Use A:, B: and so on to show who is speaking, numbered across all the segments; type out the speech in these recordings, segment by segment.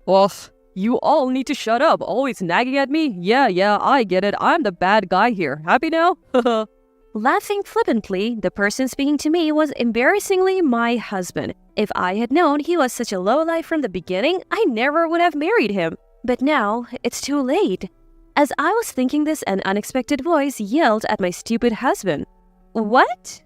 A: Ugh, you all need to shut up, always nagging at me. Yeah, I get it. I'm the bad guy here. Happy now?
B: Laughing flippantly, the person speaking to me was embarrassingly my husband. If I had known he was such a lowlife from the beginning, I never would have married him. But now, it's too late. As I was thinking this, an unexpected voice yelled at my stupid husband. What?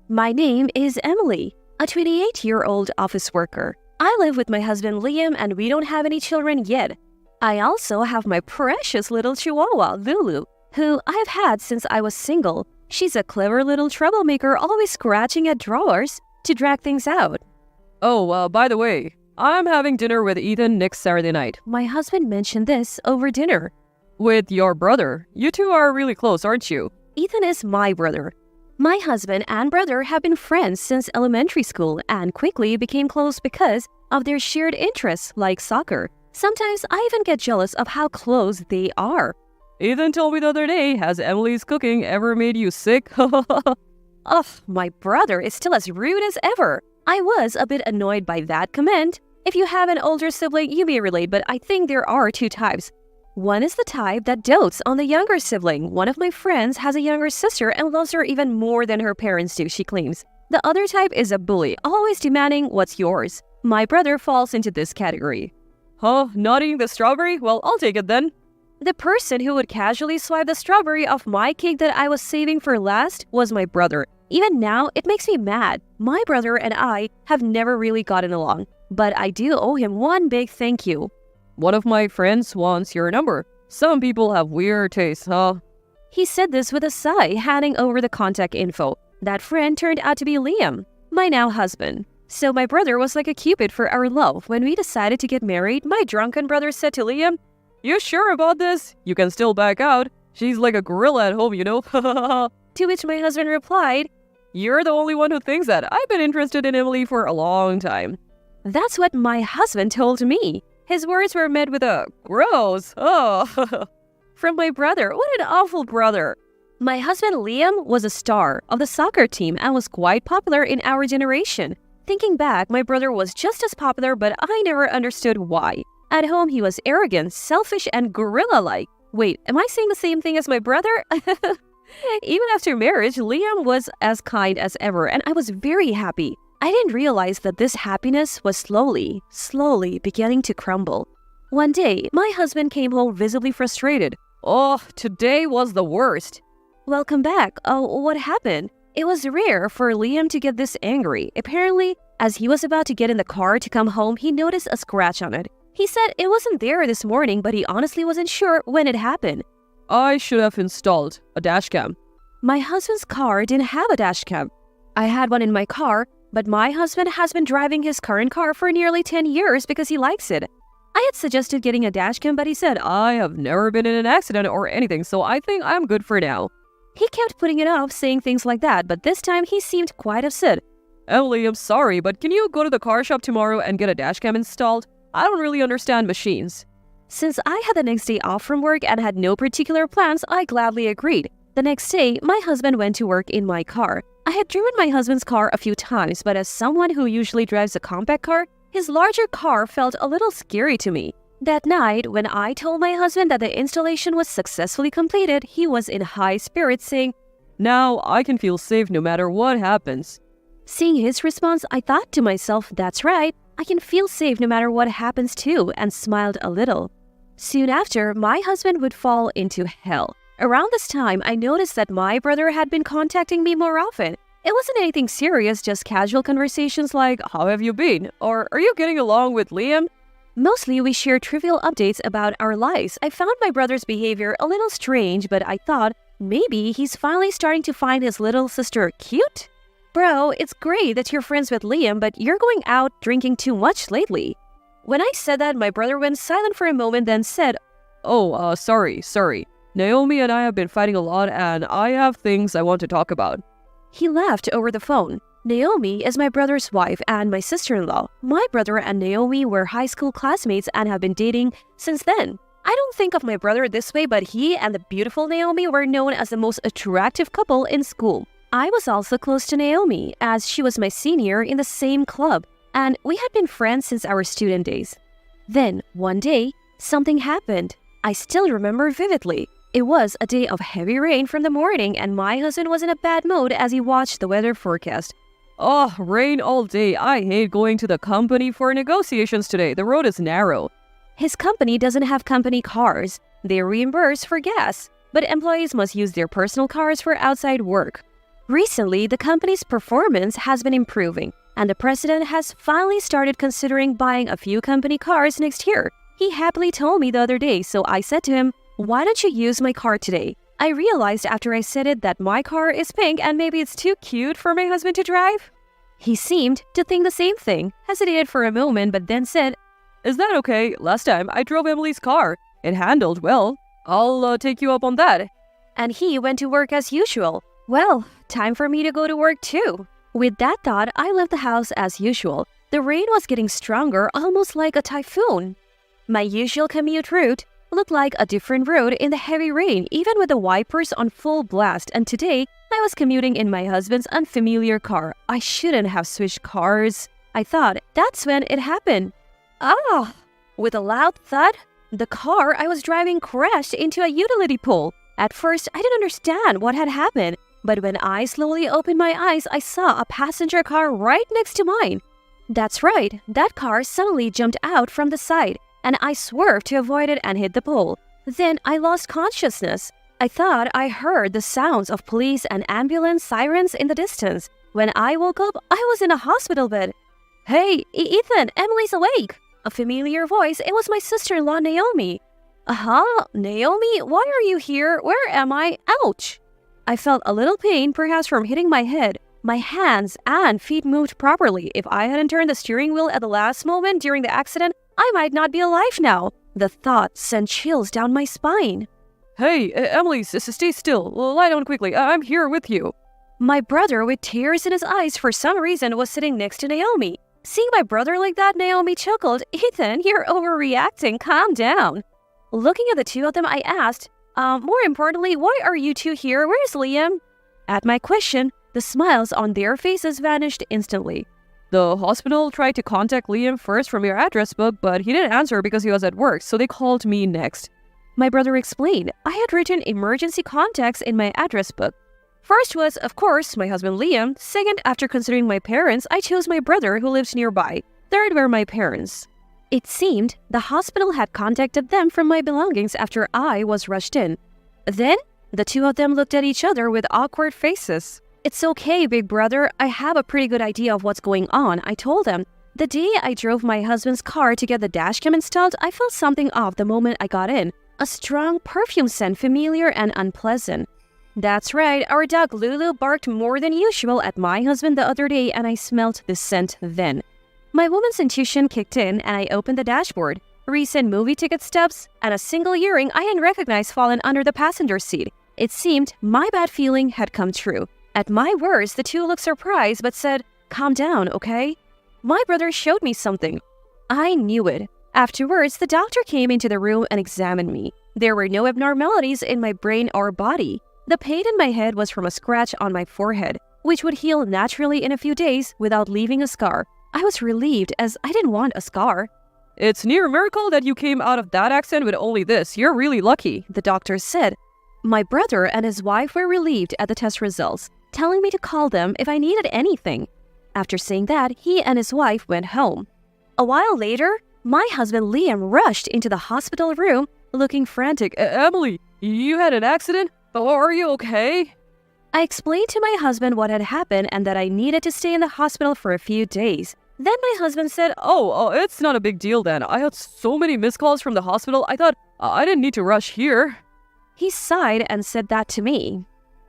B: My name is Emily, a 28-year-old office worker. I live with my husband Liam and we don't have any children yet. I also have my precious little chihuahua, Lulu, who I've had since I was single. She's a clever little troublemaker, always scratching at drawers to drag things out.
A: Oh, by the way, I'm having dinner with Ethan next Saturday night.
B: My husband mentioned this over dinner.
A: With your brother. You two are really close, aren't you?
B: Ethan is my brother. My husband and brother have been friends since elementary school and quickly became close because of their shared interests like soccer. Sometimes I even get jealous of how close they are.
A: Ethan told me the other day, has Emily's cooking ever made you sick?
B: Ugh, my brother is still as rude as ever. I was a bit annoyed by that comment. If you have an older sibling, you may relate, but I think there are two types. One is the type that dotes on the younger sibling. One of my friends has a younger sister and loves her even more than her parents do, she claims. The other type is a bully, always demanding what's yours. My brother falls into this category.
A: Huh? Not eating the strawberry? Well, I'll take it then.
B: The person who would casually swipe the strawberry off my cake that I was saving for last was my brother. Even now, it makes me mad. My brother and I have never really gotten along, but I do owe him one big thank you.
A: One of my friends wants your number. Some people have weird tastes, huh?
B: He said this with a sigh, handing over the contact info. That friend turned out to be Liam, my now husband. So my brother was like a cupid for our love. When we decided to get married, my drunken brother said to Liam,
A: "You sure about this? You can still back out. She's like a gorilla at home, you know?"
B: To which my husband replied,
A: "You're the only one who thinks that. I've been interested in Emily for a long time."
B: That's what my husband told me. His words were met with a gross, oh, from my brother. What an awful brother. My husband Liam was a star of the soccer team and was quite popular in our generation. Thinking back, my brother was just as popular, but I never understood why. At home, he was arrogant, selfish, and gorilla-like. Wait, am I saying the same thing as my brother? Even after marriage, Liam was as kind as ever, and I was very happy. I didn't realize that this happiness was slowly beginning to crumble. One day, my husband came home visibly frustrated.
A: Oh, today was the worst.
B: Welcome back. Oh, what happened? It was rare for Liam to get this angry. Apparently, as he was about to get in the car to come home, he noticed a scratch on it. He said it wasn't there this morning, but he honestly wasn't sure when it happened.
A: I should have installed a dashcam.
B: My husband's car didn't have a dashcam. I had one in my car, but my husband has been driving his current car for nearly 10 years because he likes it. I had suggested getting a dashcam, but he said,
A: I have never been in an accident or anything, so I think I'm good for now.
B: He kept putting it off, saying things like that, but this time he seemed quite upset.
A: Emily, I'm sorry, but can you go to the car shop tomorrow and get a dashcam installed? I don't really understand machines.
B: Since I had the next day off from work and had no particular plans, I gladly agreed. The next day, my husband went to work in my car. I had driven my husband's car a few times, but as someone who usually drives a compact car, his larger car felt a little scary to me. That night, when I told my husband that the installation was successfully completed, he was in high spirits, saying,
A: "Now I can feel safe no matter what happens."
B: Seeing his response, I thought to myself, that's right, I can feel safe no matter what happens too, and smiled a little. Soon after, my husband would fall into hell. Around this time, I noticed that my brother had been contacting me more often. It wasn't anything serious, just casual conversations like, "How have you been?" or "Are you getting along with Liam?" Mostly, we shared trivial updates about our lives. I found my brother's behavior a little strange, but I thought maybe he's finally starting to find his little sister cute? Bro, it's great that you're friends with Liam, but you're going out drinking too much lately. When I said that, my brother went silent for a moment, then said,
A: "Oh, sorry. Naomi and I have been fighting a lot and I have things I want to talk about."
B: He laughed over the phone. Naomi is my brother's wife and my sister-in-law. My brother and Naomi were high school classmates and have been dating since then. I don't think of my brother this way, but he and the beautiful Naomi were known as the most attractive couple in school. I was also close to Naomi, as she was my senior in the same club, and we had been friends since our student days. Then, one day, something happened. I still remember vividly. It was a day of heavy rain from the morning, and my husband was in a bad mood as he watched the weather forecast.
A: Oh, rain all day. I hate going to the company for negotiations today. The road is narrow.
B: His company doesn't have company cars. They reimburse for gas, but employees must use their personal cars for outside work. Recently, the company's performance has been improving, and the president has finally started considering buying a few company cars next year. He happily told me the other day, so I said to him, "Why don't you use my car today?" I realized after I said it that my car is pink and maybe it's too cute for my husband to drive. He seemed to think the same thing, hesitated for a moment, but then said,
A: Is that okay? Last time I drove Emily's car. It handled well. I'll take you up on that.
B: and he went to work as usual. Well, time for me to go to work too. With that thought, I left the house as usual. The rain was getting stronger, almost like a typhoon. My usual commute route looked like a different road in the heavy rain, even with the wipers on full blast, and today I was commuting in my husband's unfamiliar car. I shouldn't have switched cars, I thought. That's when it happened. Ah! With a loud thud, the car I was driving crashed into a utility pole. At first, I didn't understand what had happened, but when I slowly opened my eyes, I saw a passenger car right next to mine. That's right, that car suddenly jumped out from the side, and I swerved to avoid it and hit the pole. Then I lost consciousness. I thought I heard the sounds of police and ambulance sirens in the distance. When I woke up, I was in a hospital bed. "Hey, Ethan, Emily's awake!" A familiar voice. It was my sister-in-law, Naomi. Naomi, why are you here? Where am I? Ouch! I felt a little pain, perhaps from hitting my head. My hands and feet moved properly. If I hadn't turned the steering wheel at the last moment during the accident, I might not be alive now. The thought sent chills down my spine.
A: Hey, Emily, stay still. Lie down quickly. I'm here with you.
B: My brother, with tears in his eyes for some reason, was sitting next to Naomi. Seeing my brother like that, Naomi chuckled. "Ethan, you're overreacting. Calm down." Looking at the two of them, I asked, more importantly, why are you two here? Where's Liam? At my question, the smiles on their faces vanished instantly.
A: The hospital tried to contact Liam first from your address book, but he didn't answer because he was at work, so they called me next.
B: My brother explained. I had written emergency contacts in my address book. First was, of course, my husband Liam. Second, after considering my parents, I chose my brother who lives nearby. Third were my parents. It seemed the hospital had contacted them from my belongings after I was rushed in. Then, the two of them looked at each other with awkward faces. "It's okay, big brother. I have a pretty good idea of what's going on," I told them. The day I drove my husband's car to get the dashcam installed, I felt something off the moment I got in. A strong perfume scent, familiar and unpleasant. That's right, our dog Lulu barked more than usual at my husband the other day, and I smelt the scent then. My woman's intuition kicked in, and I opened the dashboard. Recent movie ticket stubs and a single earring I hadn't recognized fallen under the passenger seat. It seemed my bad feeling had come true. At my worst, the two looked surprised but said, "Calm down, okay?" My brother showed me something. I knew it. Afterwards, the doctor came into the room and examined me. There were no abnormalities in my brain or body. The pain in my head was from a scratch on my forehead, which would heal naturally in a few days without leaving a scar. I was relieved as I didn't want a scar.
A: It's near a miracle that you came out of that accident with only this. You're really lucky,
B: the doctor said. My brother and his wife were relieved at the test results, telling me to call them if I needed anything. After saying that, he and his wife went home. A while later, my husband Liam rushed into the hospital room looking frantic.
A: Emily, you had an accident? Oh, are you okay?
B: I explained to my husband what had happened and that I needed to stay in the hospital for a few days. Then my husband said,
A: Oh, it's not a big deal then. I had so many missed calls from the hospital, I thought I didn't need to rush here.
B: He sighed and said that to me.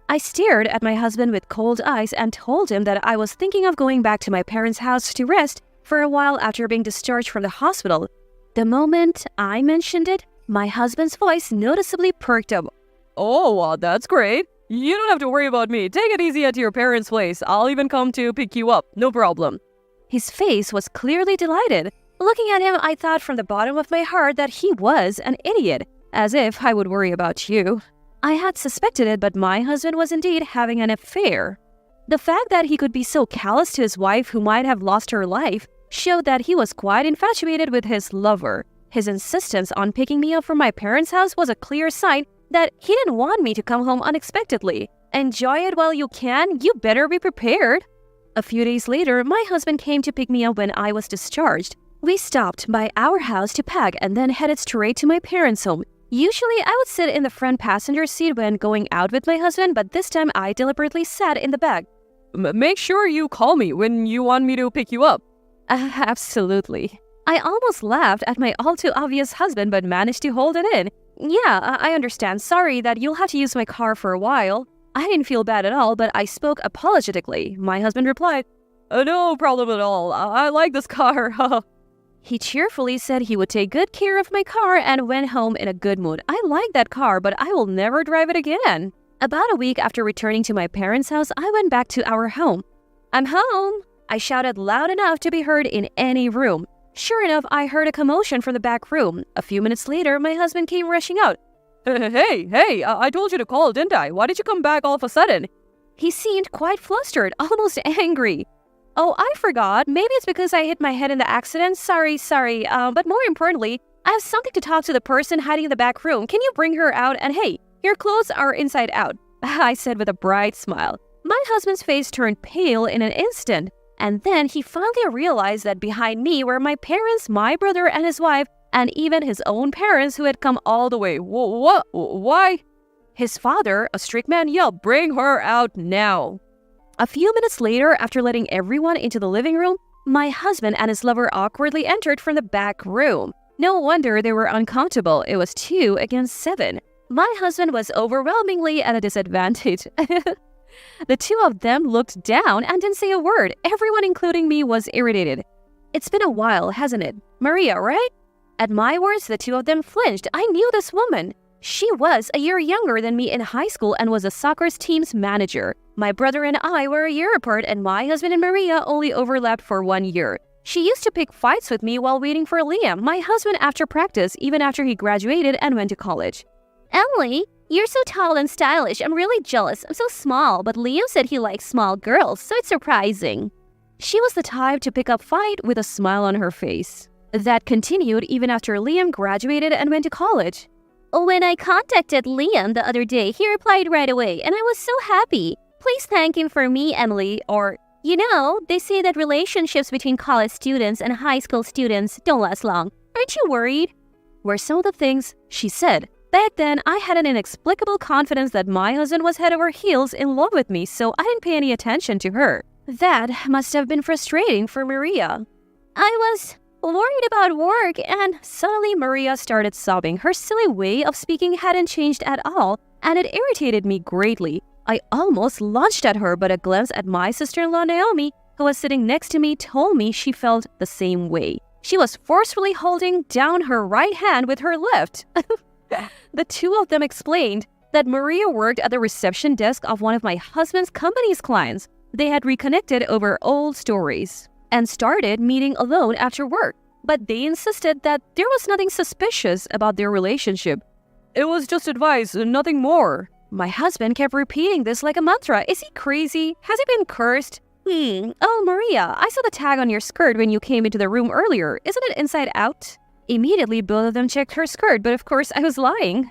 B: I stared at my husband with cold eyes and told him that I was thinking of going back to my parents' house to rest for a while after being discharged from the hospital. The moment I mentioned it, my husband's voice noticeably perked up.
A: Oh, that's great. You don't have to worry about me. Take it easy at your parents' place. I'll even come to pick you up. No problem.
B: His face was clearly delighted. Looking at him, I thought from the bottom of my heart that he was an idiot. As if I would worry about you. I had suspected it, but my husband was indeed having an affair. The fact that he could be so callous to his wife who might have lost her life showed that he was quite infatuated with his lover. His insistence on picking me up from my parents' house was a clear sign that he didn't want me to come home unexpectedly. Enjoy it while you can, you better be prepared. A few days later, my husband came to pick me up when I was discharged. We stopped by our house to pack and then headed straight to my parents' home. Usually, I would sit in the front passenger seat when going out with my husband, but this time I deliberately sat in the back.
A: Make sure you call me when you want me to pick you up.
B: Absolutely. I almost laughed at my all too obvious husband but managed to hold it in. Yeah, I understand. Sorry that you'll have to use my car for a while. I didn't feel bad at all, but I spoke apologetically. My husband replied,
A: No problem at all. I like this car.
B: He cheerfully said he would take good care of my car and went home in a good mood. I like that car, but I will never drive it again. About a week after returning to my parents' house, I went back to our home. I'm home! I shouted loud enough to be heard in any room. Sure enough, I heard a commotion from the back room. A few minutes later, my husband came rushing out.
A: Hey, I told you to call, didn't I? Why did you come back all of a sudden?
B: He seemed quite flustered, almost angry. Oh, I forgot. Maybe it's because I hit my head in the accident. Sorry. But more importantly, I have something to talk to the person hiding in the back room. Can you bring her out? And hey, your clothes are inside out, I said with a bright smile. My husband's face turned pale in an instant. And then he finally realized that behind me were my parents, my brother and his wife, and even his own parents who had come all the way.
A: What? Why?
B: His father, a strict man, yelled,
A: Bring her out now.
B: A few minutes later, after letting everyone into the living room, my husband and his lover awkwardly entered from the back room. No wonder they were uncomfortable. It was 2 against 7. My husband was overwhelmingly at a disadvantage. The two of them looked down and didn't say a word. Everyone, including me, was irritated. It's been a while, hasn't it? Maria, right? At my words, the two of them flinched. I knew this woman. She was a year younger than me in high school and was a soccer team's manager. My brother and I were a year apart, and my husband and Maria only overlapped for 1 year. She used to pick fights with me while waiting for Liam, my husband, after practice, even after he graduated and went to college. Emily, you're so tall and stylish. I'm really jealous. I'm so small, but Liam said he likes small girls, so it's surprising. She was the type to pick up fight with a smile on her face. That continued even after Liam graduated and went to college. When I contacted Liam the other day, he replied right away, and I was so happy. Please thank him for me, Emily, or, they say that relationships between college students and high school students don't last long. Aren't you worried? Were some of the things she said. Back then, I had an inexplicable confidence that my husband was head over heels in love with me, so I didn't pay any attention to her. That must have been frustrating for Maria. I was worried about work, and suddenly Maria started sobbing. Her silly way of speaking hadn't changed at all, and it irritated me greatly. I almost lunged at her, but a glance at my sister-in-law Naomi, who was sitting next to me, told me she felt the same way. She was forcefully holding down her right hand with her left. The two of them explained that Maria worked at the reception desk of one of my husband's company's clients. They had reconnected over old stories and started meeting alone after work, but they insisted that there was nothing suspicious about their relationship.
A: It was just advice, nothing more.
B: My husband kept repeating this like a mantra. Is he crazy? Has he been cursed? Oh, Maria, I saw the tag on your skirt when you came into the room earlier. Isn't it inside out? Immediately, both of them checked her skirt, but of course I was lying.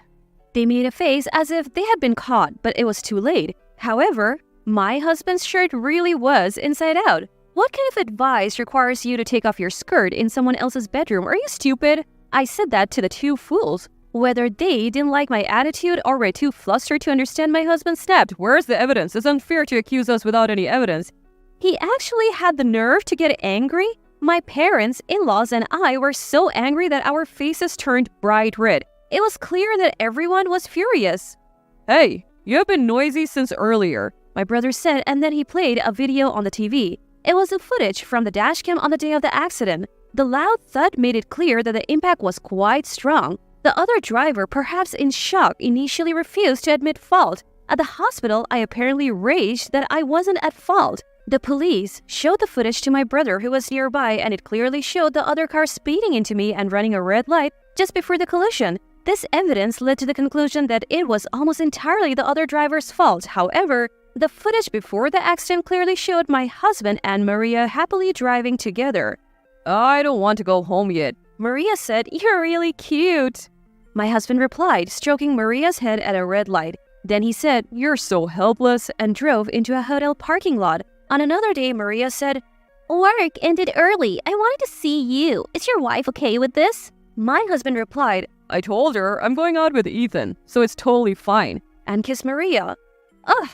B: They made a face as if they had been caught, but it was too late. However, my husband's shirt really was inside out. What kind of advice requires you to take off your skirt in someone else's bedroom? Are you stupid? I said that to the two fools. Whether they didn't like my attitude or were too flustered to understand, my husband snapped.
A: Where's the evidence? It's unfair to accuse us without any evidence.
B: He actually had the nerve to get angry? My parents, in-laws, and I were so angry that our faces turned bright red. It was clear that everyone was furious.
A: Hey, you have been noisy since earlier,
B: my brother said, and then he played a video on the TV. It was the footage from the dashcam on the day of the accident. The loud thud made it clear that the impact was quite strong. The other driver, perhaps in shock, initially refused to admit fault. At the hospital, I apparently raged that I wasn't at fault. The police showed the footage to my brother, who was nearby, and it clearly showed the other car speeding into me and running a red light just before the collision. This evidence led to the conclusion that it was almost entirely the other driver's fault. However, the footage before the accident clearly showed my husband and Maria happily driving together.
A: I don't want to go home yet.
B: Maria said, "You're really cute." My husband replied, stroking Maria's head at a red light. Then he said,
A: You're so helpless,
B: and drove into a hotel parking lot. On another day, Maria said, "Work ended early. I wanted to see you. Is your wife okay with this?" My husband replied,
A: I told her I'm going out with Ethan, so it's totally fine.
B: and kissed Maria. Ugh!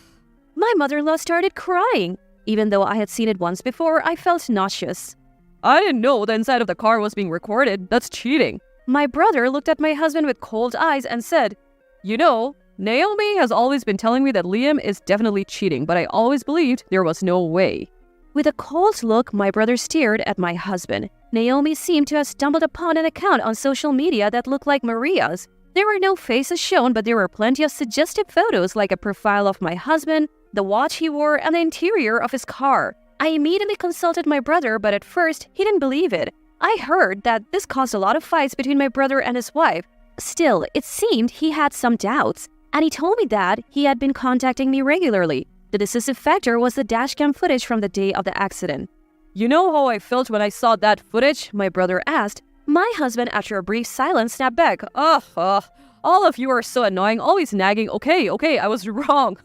B: My mother-in-law started crying. Even though I had seen it once before, I felt nauseous.
A: I didn't know the inside of the car was being recorded. That's cheating.
B: My brother looked at my husband with cold eyes and said,
A: You know, Naomi has always been telling me that Liam is definitely cheating, but I always believed there was no way.
B: With a cold look, my brother stared at my husband. Naomi seemed to have stumbled upon an account on social media that looked like Maria's. There were no faces shown, but there were plenty of suggestive photos like a profile of my husband, the watch he wore, and the interior of his car. I immediately consulted my brother, but at first, he didn't believe it. I heard that this caused a lot of fights between my brother and his wife. Still, it seemed he had some doubts, and he told me that he had been contacting me regularly. The decisive factor was the dashcam footage from the day of the accident.
A: You know how I felt when I saw that footage?
B: My brother asked. My husband, after a brief silence, snapped back.
A: All of you are so annoying, always nagging. Okay, I was wrong.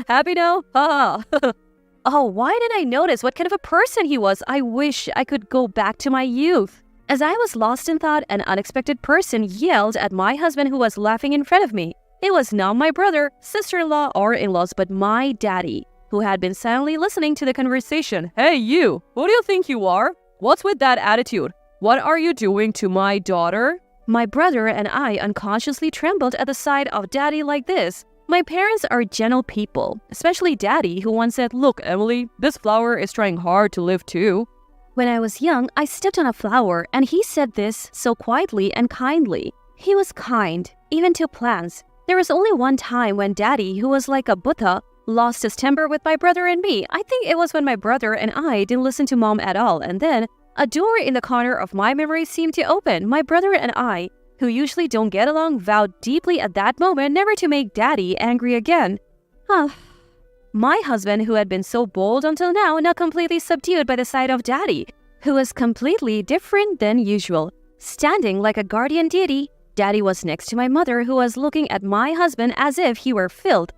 A: Happy now?
B: Oh, why didn't I notice what kind of a person he was? I wish I could go back to my youth. As I was lost in thought, an unexpected person yelled at my husband who was laughing in front of me. It was not my brother, sister-in-law, or in-laws, but my daddy, who had been silently listening to the conversation.
A: Hey, you! Who do you think you are? What's with that attitude? What are you doing to my daughter?
B: My brother and I unconsciously trembled at the sight of Daddy like this. My parents are gentle people, especially Daddy, who once said,
A: Look, Emily, this flower is trying hard to live too.
B: When I was young, I stepped on a flower, and he said this so quietly and kindly. He was kind, even to plants. There was only one time when Daddy, who was like a Buddha, lost his temper with my brother and me. I think it was when my brother and I didn't listen to Mom at all, and then a door in the corner of my memory seemed to open. My brother and I, who usually don't get along, vowed deeply at that moment never to make Daddy angry again. My husband, who had been so bold until now completely subdued by the sight of Daddy, who was completely different than usual. Standing like a guardian deity, Daddy was next to my mother, who was looking at my husband as if he were filth.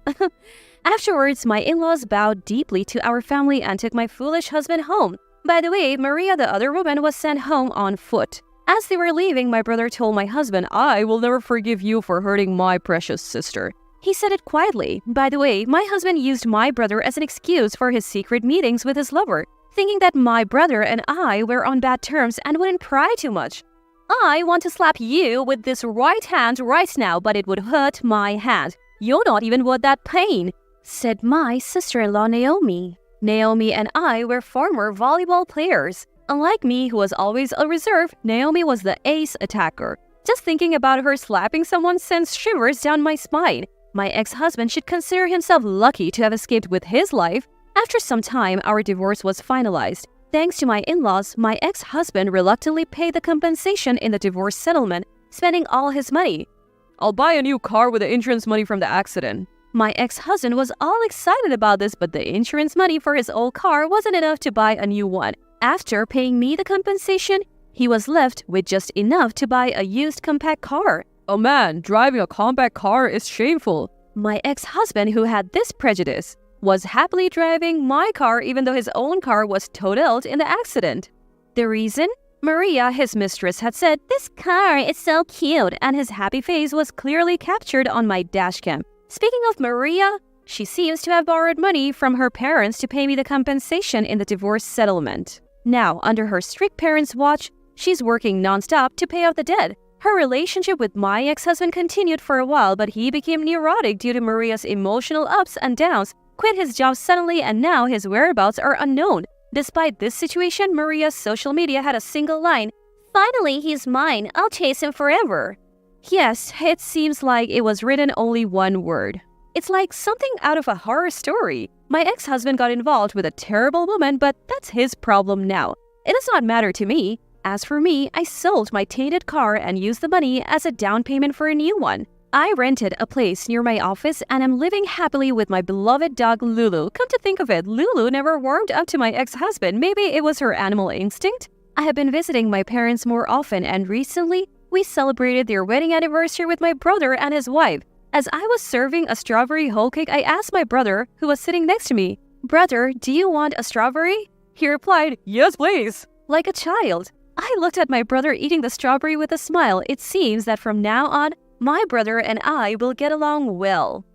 B: Afterwards, my in-laws bowed deeply to our family and took my foolish husband home. By the way, Maria, the other woman, was sent home on foot. As they were leaving, my brother told my husband,
A: I will never forgive you for hurting my precious sister.
B: He said it quietly. By the way, my husband used my brother as an excuse for his secret meetings with his lover, thinking that my brother and I were on bad terms and wouldn't pry too much. I want to slap you with this right hand right now, but it would hurt my hand. You're not even worth that pain, said my sister-in-law Naomi. Naomi and I were former volleyball players. Unlike me, who was always a reserve, Naomi was the ace attacker. Just thinking about her slapping someone sends shivers down my spine. My ex-husband should consider himself lucky to have escaped with his life. After some time, our divorce was finalized. Thanks to my in-laws, my ex-husband reluctantly paid the compensation in the divorce settlement, spending all his money.
A: I'll buy a new car with the insurance money from the accident.
B: My ex-husband was all excited about this, but the insurance money for his old car wasn't enough to buy a new one. After paying me the compensation, he was left with just enough to buy a used compact car.
A: Oh man, driving a compact car is shameful.
B: My ex-husband, who had this prejudice, was happily driving my car even though his own car was totaled in the accident. The reason? Maria, his mistress, had said, "This car is so cute," and his happy face was clearly captured on my dashcam. Speaking of Maria, she seems to have borrowed money from her parents to pay me the compensation in the divorce settlement. Now, under her strict parents' watch, she's working non-stop to pay off the debt. Her relationship with my ex-husband continued for a while, but he became neurotic due to Maria's emotional ups and downs, quit his job suddenly, and now his whereabouts are unknown. Despite this situation, Maria's social media had a single line, "Finally, he's mine. I'll chase him forever." Yes, it seems like it was written only one word. It's like something out of a horror story. My ex-husband got involved with a terrible woman, but that's his problem now. It does not matter to me. As for me, I sold my tainted car and used the money as a down payment for a new one. I rented a place near my office and am living happily with my beloved dog Lulu. Come to think of it, Lulu never warmed up to my ex-husband. Maybe it was her animal instinct? I have been visiting my parents more often, and recently, we celebrated their wedding anniversary with my brother and his wife. As I was serving a strawberry whole cake, I asked my brother, who was sitting next to me, "Brother, do you want a strawberry?"
A: He replied, "Yes, please."
B: Like a child. I looked at my brother eating the strawberry with a smile. It seems that from now on, my brother and I will get along well.